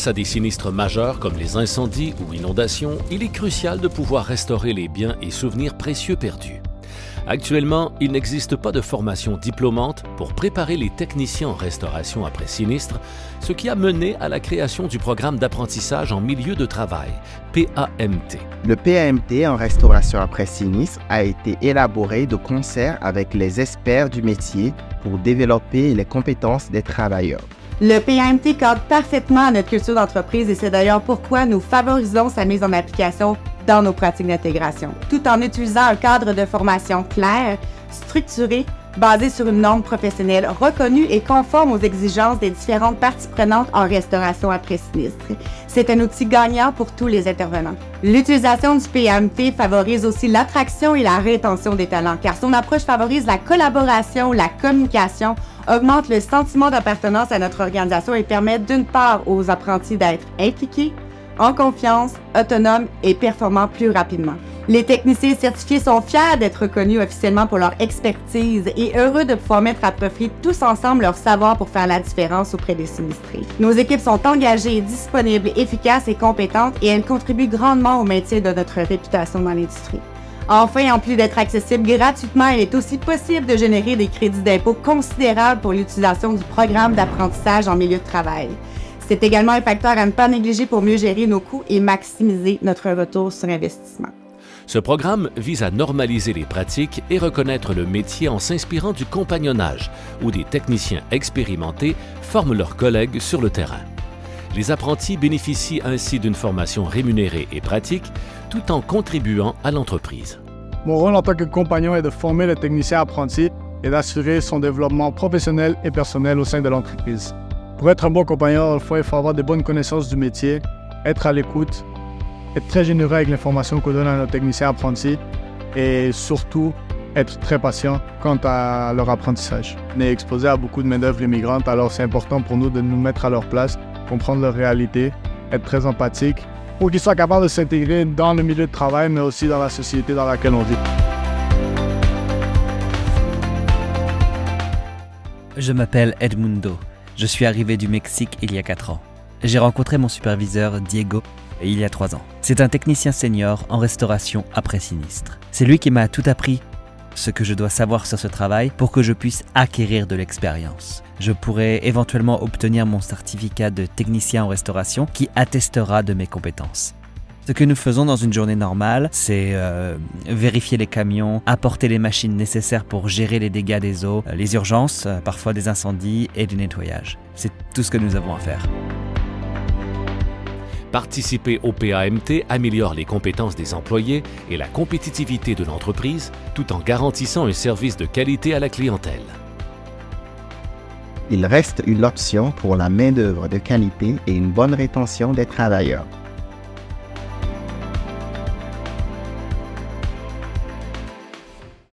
Face à des sinistres majeurs comme les incendies ou inondations, il est crucial de pouvoir restaurer les biens et souvenirs précieux perdus. Actuellement, il n'existe pas de formation diplômante pour préparer les techniciens en restauration après sinistre, ce qui a mené à la création du programme d'apprentissage en milieu de travail, PAMT. Le PAMT en restauration après sinistre a été élaboré de concert avec les experts du métier pour développer les compétences des travailleurs. Le PAMT cadre parfaitement à notre culture d'entreprise et c'est d'ailleurs pourquoi nous favorisons sa mise en application dans nos pratiques d'intégration, tout en utilisant un cadre de formation clair, structuré, basé sur une norme professionnelle reconnue et conforme aux exigences des différentes parties prenantes en restauration après sinistre. C'est un outil gagnant pour tous les intervenants. L'utilisation du PAMT favorise aussi l'attraction et la rétention des talents, car son approche favorise la collaboration, la communication, augmente le sentiment d'appartenance à notre organisation et permet d'une part aux apprentis d'être impliqués, en confiance, autonomes et performants plus rapidement. Les techniciens certifiés sont fiers d'être reconnus officiellement pour leur expertise et heureux de pouvoir mettre à profit tous ensemble leur savoir pour faire la différence auprès des sinistrés. Nos équipes sont engagées, disponibles, efficaces et compétentes et elles contribuent grandement au maintien de notre réputation dans l'industrie. Enfin, en plus d'être accessible gratuitement, il est aussi possible de générer des crédits d'impôt considérables pour l'utilisation du programme d'apprentissage en milieu de travail. C'est également un facteur à ne pas négliger pour mieux gérer nos coûts et maximiser notre retour sur investissement. Ce programme vise à normaliser les pratiques et reconnaître le métier en s'inspirant du compagnonnage, où des techniciens expérimentés forment leurs collègues sur le terrain. Les apprentis bénéficient ainsi d'une formation rémunérée et pratique, tout en contribuant à l'entreprise. Mon rôle en tant que compagnon est de former le technicien apprenti et d'assurer son développement professionnel et personnel au sein de l'entreprise. Pour être un bon compagnon, il faut avoir de bonnes connaissances du métier, être à l'écoute, être très généreux avec l'information qu'on donne à nos techniciens apprentis et surtout être très patient quant à leur apprentissage. On est exposé à beaucoup de main-d'œuvre immigrante, alors c'est important pour nous de nous mettre à leur place, comprendre leur réalité, être très empathique pour qu'ils soient capables de s'intégrer dans le milieu de travail, mais aussi dans la société dans laquelle on vit. Je m'appelle Edmundo. Je suis arrivé du Mexique il y a 4 ans. J'ai rencontré mon superviseur Diego il y a 3 ans. C'est un technicien senior en restauration après sinistre. C'est lui qui m'a tout appris ce que je dois savoir sur ce travail pour que je puisse acquérir de l'expérience. Je pourrai éventuellement obtenir mon certificat de technicien en restauration qui attestera de mes compétences. Ce que nous faisons dans une journée normale, c'est vérifier les camions, apporter les machines nécessaires pour gérer les dégâts des eaux, les urgences, parfois des incendies et du nettoyage. C'est tout ce que nous avons à faire. Participer au PAMT améliore les compétences des employés et la compétitivité de l'entreprise, tout en garantissant un service de qualité à la clientèle. Il reste une option pour la main-d'œuvre de qualité et une bonne rétention des travailleurs.